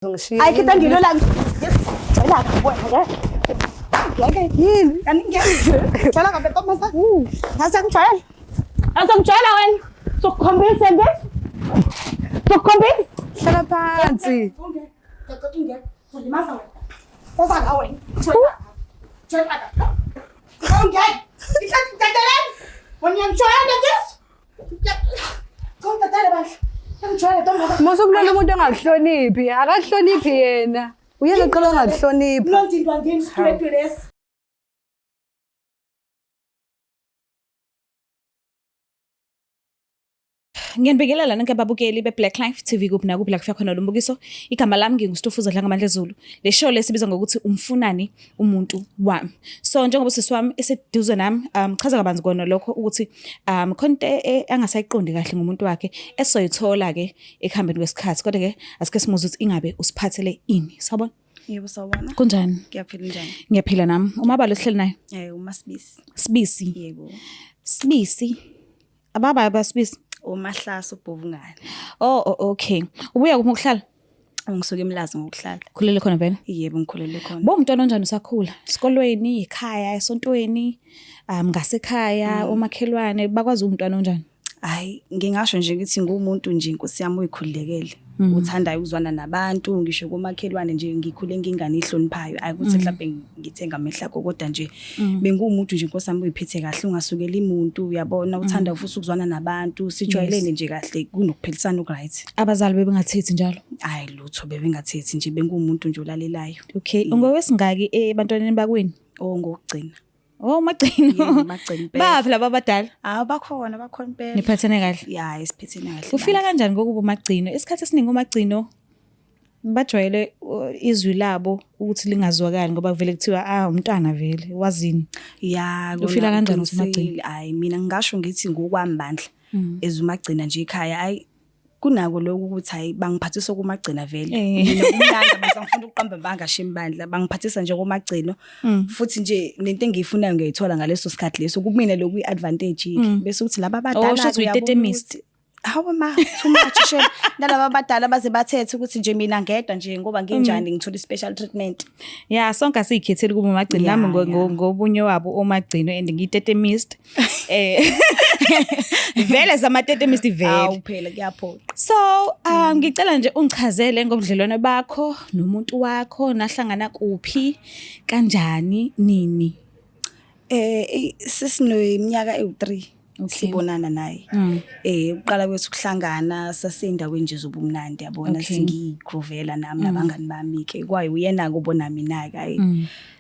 Ay, kita ngilo lang. Yes. Wala ka po. Okay. Yun. Wala ka beto masa. Nasang child. Nasang child awen. So convince again. So convince. Hlala phansi. So limasa wena. Osa ka wena. Child. Okay. Ngikhathele. Wanyamshaya this. Ngikhathele bahle. Musukulala umuntu ongahloniphi, akahloniphi yena. Uyenza qala ungahloniphi. Nonto ngini straight to this. Ngiyanibingelela lana nkababukeli be-Black Life TV kuphi nakuphi la kufika khona lo mbukiso. Igama lami nginguStufuza Dlanga Mandla Zulu. Le show lesibiza ngokuthi umfunani umuntu wami. So njengoba sisi wami eseduze nami, chaza kabanzi kona lokho ukuthi khonto angasayiqondi kahle ngomuntu wakhe esoyithola ke ekuhambeni kwesikhathi. Kodwa ke asike simuze ukuthi ingabe usiphathele ini. Sawubona? Yebo sawubona. Kunjani? Ngiyaphila njani? Ngiyaphila nami. Umabalo sihleli naye? UMasibisi. Sibisi. Yebo. Sibisi. Ababa abasibisi. Umahlaso ubovungane. Oh, okay. Ubuya kuphi ukuhlala? Ngisuke emlazi ngokuhlala. Khulele khona vele? Yebo ngikhulele khona. Umntwana onjani usakhula? Esikolweni, ekhaya, esontweni, ngasekhaya, omakhelwane, bakwazi umntwana onjani? Hayi, ngingasho nje ukuthi ngumuntu nje inkosi yami uyikhulekele. Uthandayo ukuzwana nabantu, ngisho komakhelwane nje ngikhule ngingane ihloniphayo. Ayi ukuthi mhlawumbe ngithenga amehla kodwa nje bengumuntu nje inkosi yami uyiphethe kahle, ungasukela imuntu, uyabona, uthanda futhi ukuzwana nabantu, sijwayelene nje kahle kunokuphilisana okright. Abazali bebengathethi njalo? Hayi lutho bebengathethi nje bengumuntu nje olalelayo. Okay, ungowesingaki ebantwaneni bakweni? Ngokugcina. Oh, magcino. Magcina impela. Baphi laba abadala? Bakhona impela. Niphathene kahle? Ya, isiphethene kahle. Ufila kanjani ngokuba umagcino? Isikhathi esiningi umagcino bajwayele izwi labo ukuthi lingazwakali ngoba vele kuthiwa umntwana vele wazini. Ya, ufila kanjani umagcino? Hayi mina ngisho ngithi ngokwami bandla ezumagcina nje ekhaya. Hayi kunako lokho ukuthi hayi bangiphathisa kumagcina vele. Mina umlanda bese ngifuna ukuqamba bangashiya bandla bangiphathisa nje kumagcino. Futhi nje nento engiyifunayo ngiyithola ngaleso sikhathi leso kumina lokhu iadvantage bese ukuthi laba abadala uyitetemisti. Hawo ma too much shame nalaba abadala baze bathethe ukuthi nje mina ngedwa nje ngoba nginjani ngithola special treatment. Yeah, sonke asikhethele kuba umagcino nami ngobunye wabo omagcino and ngiyitetemist. Vele zamatetemist vele. Awu phela kuyaphoqa. So, ngicela nje ungichazele ngobudlelwane bakho nomuntu wakho nahlangana kuphi kanjani nini? Sisinoyiminyaka ewu3. Sibonana naye. Uqala kwethu ukuhlangana sasendaweni nje zobumnandi yabona singigrovela nami nabangani bami ke kwaye uyena kubona mina ke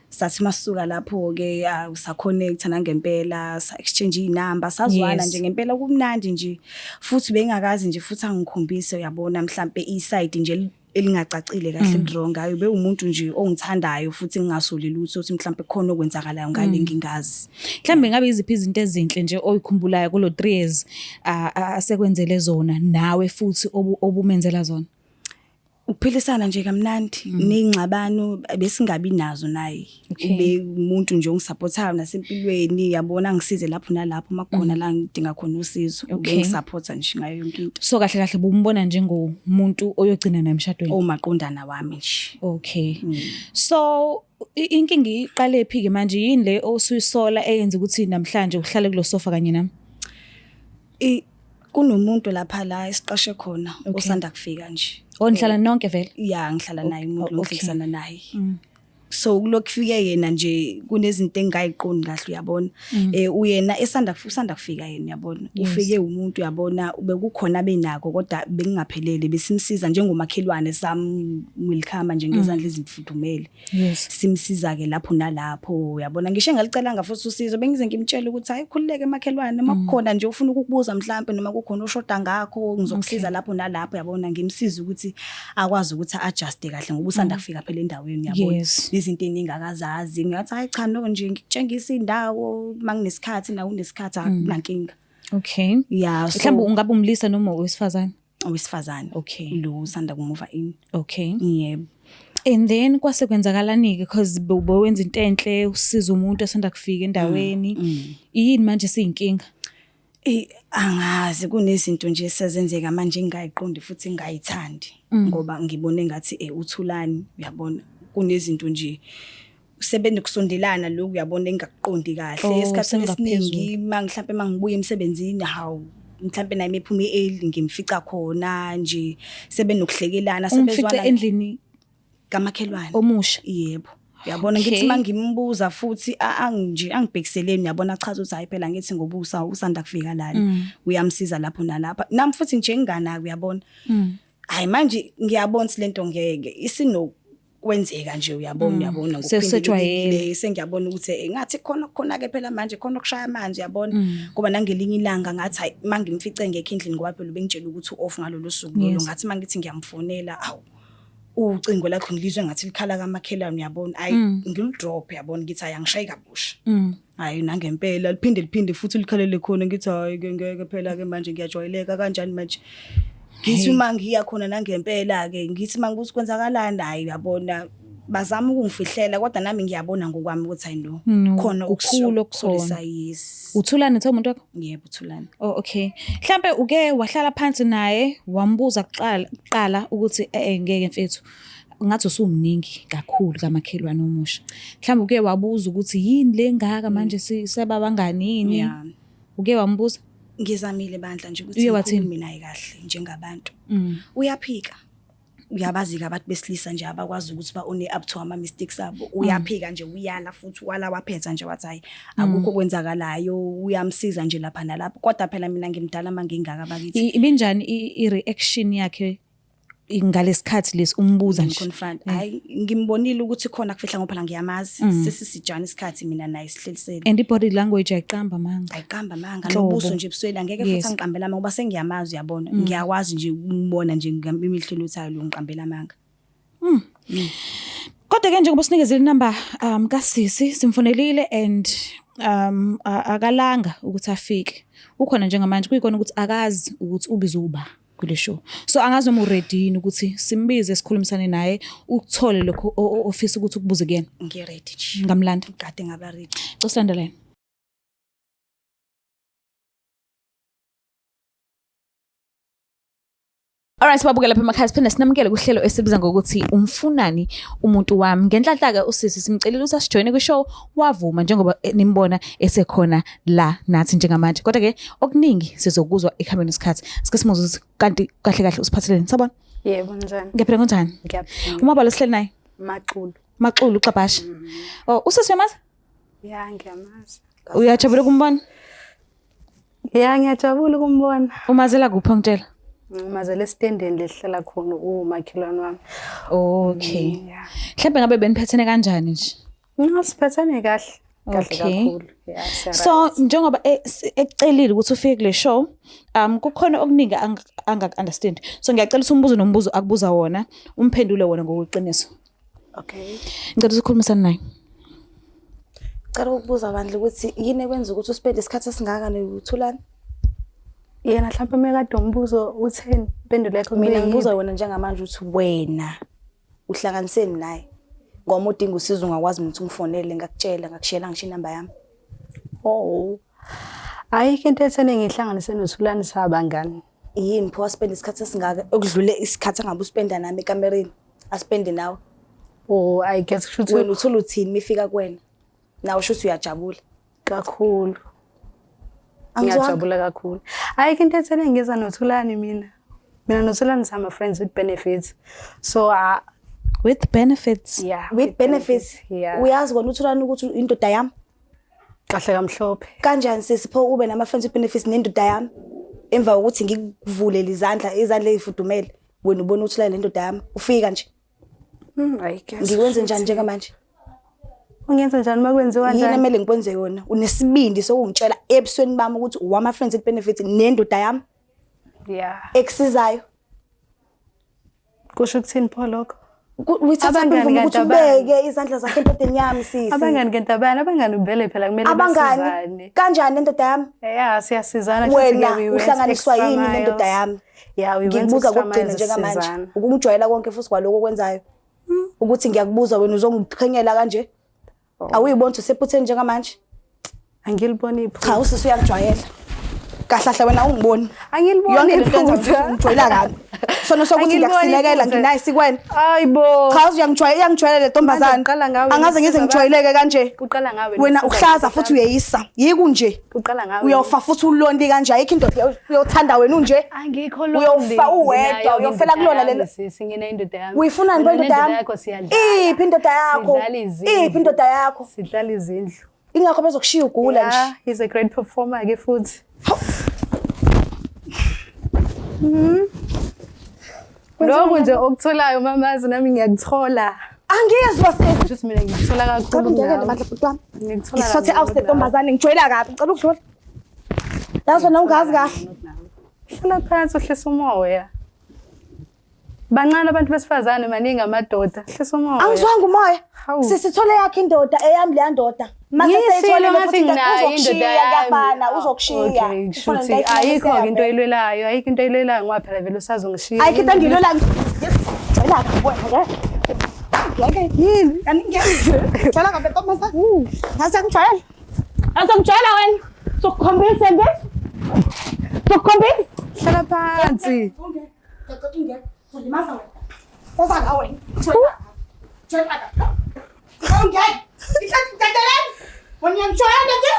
sathi masuka lapho ke usaconnect nangempela sa exchange inamba sazwana nje ngempela kumnandi nje futhi bengakazi nje futhi angikhombise uyabona mhlambe iside nje elingacacile kahle wrong ngayo be umuntu nje ongithandayo futhi ngingasoli lutho ukuthi mhlambe khona okwenzakalayo ngale ngingazi. Mhlambe ngabe iziphi izinto ezinhle nje oyikhumbulayo kulo 3 years asekwenzele zona nawe futhi obumenzela zona? Ukuphilisana nje kamnandi nezingxabano besingabi nazo naye. Ube umuntu nje ongisupportayo nasempilweni yabona ngisize lapho nalapho makukhona la ngidinga khona usizo ngisupporta nje ngayo yonke into. So kahle kahle bumbona njengomuntu oyogcina naye emshadweni? Maqondana wami nje. Okay. So inkinga iqale phi ke manje yini le osuyisola eyenza ukuthi namhlanje uhlale kulo sofa kanye nami? Kunomuntu lapha la esiqashe khona osanda kufika nje. Nihlala nonke vele? Ya ngihlala naye umuntu lokuhlala naye. So kulokufike yena nje kunezinto engayiqondi kahle uyabona. Uyena usanda kufika yena yabona. Ufike umuntu uyabona ubekukhona benako kodwa bengingaphelele besimsiza njengomakhelwane sami welcome nje ngezandla ezimfudumele. Simsiza ke lapho nalapho uyabona ngisho engalicela ngafuthi usizo bengize ngimtshela ukuthi hayi khululeke emakhelwane makukhona nje ufuna ukukubuza mhlambe noma kukhona oshoda ngakho ngizokusiza lapho nalapho yabona ngimsiza ukuthi akwazi ukuthi adjust kahle ngoba usanda kufika phela endaweni yabona. Izinto eningakazazi ngathi hayi cha no nje ngikutshengisa indawo manginesikhathi nawe unesikhathi akunankinga. Okay. Yeah, mhlawumbe ungabe umlisa noma owesifazane? Owesifazane. Okay. Lo usanda kumuva in. Okay. Yebo. And then kwase kwenzakalani ke because bewenza into enhle usiza umuntu osanda kufika endaweni. Yini manje siyinkinga? Angazi kunezinto nje sezenzeka manje engayiqondi futhi ngayithandi ngoba ngibone ngathi uthulani uyabona kunezinto nje sebenokusondelana lokhu uyabona engakuqondi kahle esikhathini esiningi mangihlambe mangibuya emsebenzini hawu mhlambe naye ephuma early ngimfica khona nje sebenokuhlekelana sebezwana endlini kamakhelwane omusha. Yebo. Uyabona ngithi mangimbuza futhi angibhekiseleni uyabona chaza ukuthi hayi phela ngithi ngobusa usanda kufika lana uyamsiza lapho nalapha nami futhi nje ngingana uyabona hayi manje ngiyabona lento ngeke isinokwenzeka nje uyabona ngokuphindile sengiyabona ukuthi engathi khona ke phela manje khona okushaya amanzi uyabona ngoba nangelinye ilanga ngathi hayi mangimfice ngekho endlini ngoba phela ubengitshela ukuthi off ngalolu suku lo ngathi mangithi ngiyamfonela awu ucingo lakho ngilizwe ngathi likhala kamakhelwane uyabona hayi ngilidrop uyabona ngithi ayangishayi kabusha hayi nangempela liphinde futhi likhalele khona ngithi hayi ngeke phela ke manje ngiyajwayeleka kanjani manje ngithi mangiya khona nangempela ke ngithi mangibuza kwenzakalani hayi uyabona bazama ukungifihlela kodwa nami ngiyabona ngokwami ukuthi hayi no khona ukukhulu okusolisa yes. Uthulani uthe umuntu wakho? Yebo uthulani. Oh okay. Mhlambe uke wahlala phansi naye wambuza kuqala ukuthi ngeke mfethu ngathi usumningi kakhulu kamakhelwane omusha. Mhlambe uke wabuza ukuthi yini lengaka manje sebabangani yini? Uke wambuza? Ngizamile bandla nje ukuthi ngikhulume naye kahle njengabantu. Uyaphika. Uyabazi-ke abantu besilisa nje abakwazi ukuthi ba-one up to ama-mistakes abo. Uyaphika nje uyala futhi wala waphetha nje wathi hayi akukho kwenzakalayo uyamsiza nje lapha nalapho kodwa phela mina ngimdala mangingaka bakithi. Ibinjani i-reaction yakhe ngalesikhathi lesi umbuza nje? Confront hayi ngimbonile ukuthi khona kufihla ngoba phela ngiyamazi sesisijana isikhathi mina naye sihlelisele. And i-body language ayiqamba manga? Ayiqamba manga nobuso nje ebusweni angeke futhi angiqambela manga ngoba sengiyamazi uyabona ngiyakwazi nje ukumbona nje ngemihlelo uthayo lo ngiqambela manga. Kodwa ke njengoba sinikezile inamba kasisi simfonelile and akalanga ukuthi afike. Ukhona njengamanje kuyikona ukuthi akazi ukuthi ubizuba kule show. So angazi noma uready ukuthi simbize sikhulumisane naye ukuthole lokho office ukuthi ukubuze kuyena. Ngiready nje. Ngamlanda. Kade ngaba ready. Cosilandelene. Alright babukela lapha emakhaya siphinde sinamukele kuhlelo esibiza ngokuthi umfunani umuntu wami. Ngenhlanhla-ke usisi simcelile ukuthi asijoyine kwi-show wavuma njengoba nimbona esekhona la nathi njengamanje. Kodwa-ke okuningi sizokuzwa ekuhambeni isikhathi. Sike simuze ukuthi kanti kahle usiphatheleni sabona? Yebo njani. Ngiyaphila kanjani? Ngiyaphila. Umabalo sihleli naye? Maxulu uxabasha. Oh usisi uyamazi? Ya ngiyamazi. Uyajabula ukumbona? Ya ngiyajabula ukumbona. Umazela kuphi ngitshela? Mazele standeni lehlala khona umakhelwane wami. Okay. Mhlawumbe ngabe beniphethene kanjani nje? Siphathane kahle kakhulu. So njengoba ekucelile ukuthi ufike kule show, kukhona okuningi angaku-understand. So ngiyacela ukuthi umbuzo nombuzo akubuza wona, umphendule wona ngokweqiniso. Okay. Ngicela ukukhulumisana naye. Cela ukubuza abantu ukuthi yini ekwenza ukuthi uspende isikhathi esingaka nothulani? Yena mhlawumbe mekade umbuzo utheni impendulo yakho mina ngibuza wena njengamanje ukuthi wena uhlanganiseni naye ngoba udinga usizo ungakwazi ukuthi ungifonele ngakushela ngisho inamba yami. Ayikho into ethene ngihlanganise nothulani sabangani. Yini pho waspenda isikhathi esingaka okudlule isikhathi angabe uspenda nami ekamereni aspende nawe? I guess kushuthi wena uthula uthini mifika kuwena nawe shuthi uyajabula kakhulu. Ngiyajabula kakhulu. Ayikho into ethene ngeza nothulani mina nothulani sama friends with benefits. So with benefits? Yeah. With benefits? Yeah. Uyazi kona uthulani ukuthi indoda yami? Kahle kamhlophe. Kanjani sisipho ube nama friends with benefits nendoda yami? Emva ukuthi ngikuvulele izandla ezifudumele wena ubona uthulani lendoda yami ufika nje. I guess. Ngikwenze njani njengamanje? Ungenza njani makwenziwa kanjani? Yini emele ngikwenze yona? Unesibindi sokungitshela ebusweni bami ukuthi uwama friends with benefits nendoda yami? Yeah. Eksizayo. Kusho ukuthini pho lokho? Withatha abangani ukuthi ubeke izandla zakhe empodeni yami sisi. Abangani kentabani abangani ubele phela kumele basizane. Kanjani nendoda yami? Yeah, siyasizana wena uhlanganiswa yini nendoda yami? Yeah, we went ngikubuza kokugcina njengamanje. Ukungijwayela konke futhi kwaloko okwenzayo. Ukuthi ngiyakubuza wena uzongiqhenyela kanje? Awuyibona usephutheni njengamanje? Angiliboni ipho. Cha usisi uyangijwayela. Kahle wena ungiboni. Angiliboni Yonke into yenza iphutha. ngijwayela kabi. Sona sokuthi ngiyakusinekela nginice kuwena. Hayibo. Cha uyangijwayela le ntombazana. Uqala ngawe Angaze ngize ngijwayeleke kanje. Uqala ngawe. Wena uhlaza futhi uyeyisa. Yiku nje. Uqala ngawe. Uyofa futhi ulondi kanje ayikho indoda uyothanda wena unje. Angikho lo. Uyofa uwedwa uyofela kulona lena. Singena indoda yami. Uyifunani indoda yami? Iphi indoda yakho? Iphi indoda yakho? Sidlala izindlu. Ingakho bezokushiya ugula nje. Yeah, he's a great performer ke futhi. Lokho nje okutholayo mamazi nami ngiyakuthola. Angiyezwa sesi. Just mina ngikuthola kakhulu. Ngeke mandla bhuti wami. Ngikuthola. Isothe awuse ntombazane ngijwayela kabi. Ngicela ukudlula. Yazo na ungazi kahle. Hlala phansi uhlisa umoya. Bancane abantu besifazane maningi amadoda. Hlisa umoya. Angizwanga umoya. Hawu. Sisithole yakhe indoda eyami le ndoda. Mase seyithole futhi uzokushiya kuyafana uzokushiya. Okay, shuthi ayikho into elwelayo, ayikho into elwelayo ngoba phela vele usazongishiya. Ayikho into engilwela. Ngijwayela kabi wena ke. Ngeke yini? Ngiyangijwayela kabi ntombazane. Ngase ngijwayela. Ngizongijwayela wena. Sokukhombisa nje. Sokukhombisa. Hlala phansi. Solimaza wena. Oza ngawe wena. Ngijwayela kabi. Ngeke. Ngikhathele. Wena ngijwayela nje.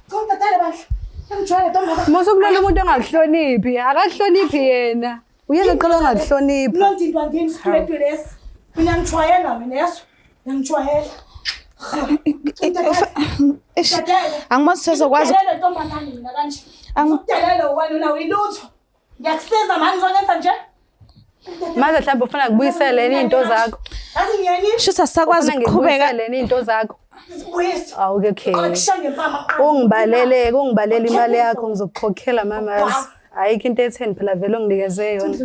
Ngikhathele bandla. Ngijwayela ntombazane. Musukulona umuntu ongakuhloniphi, akakuhloniphi yena. Uyeza qala ongakuhloniphi. Nondindwa ngini sithulethu lesi. Mina ngijwayela mina yeso. Ngijwayela. Angiboni sizokwazi. Ngijwayela ntombazane mina kanje. Ngikudelela wena nawe ilutho. Ngiyakusiza manje ngizokwenza nje. Manje mhlawumbe ufuna ukubuyisela into zakho. Yazi ngiyani? Shuthi asisakwazi ukuqhubeka. Into zakho. Sibuyisa. Okay. Akushange mfama. Ungibalele imali yakho ngizokukhokhela mamazi. Ayikho into etheni phela vele onginikeze yona.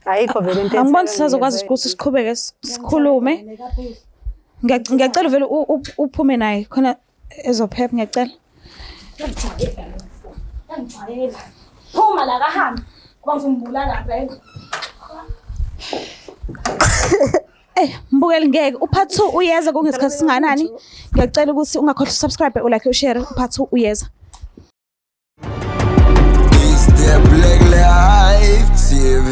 Ayikho vele into etheni. Angiboni sizokwazi ukuthi siqhubeke sikhulume. Ngiyacela vele uphume naye khona ezophepha ngiyacela. Ngijwayela. Phuma la kahambe. Kuba ngizombulala vele. Mbukeli ngeke upart 2 uyeza kungesikhathi singanani. Ngiyacela ukuthi ungakhohlwa subscribe ulike ushare upart 2 uyeza. It's the Black Life TV.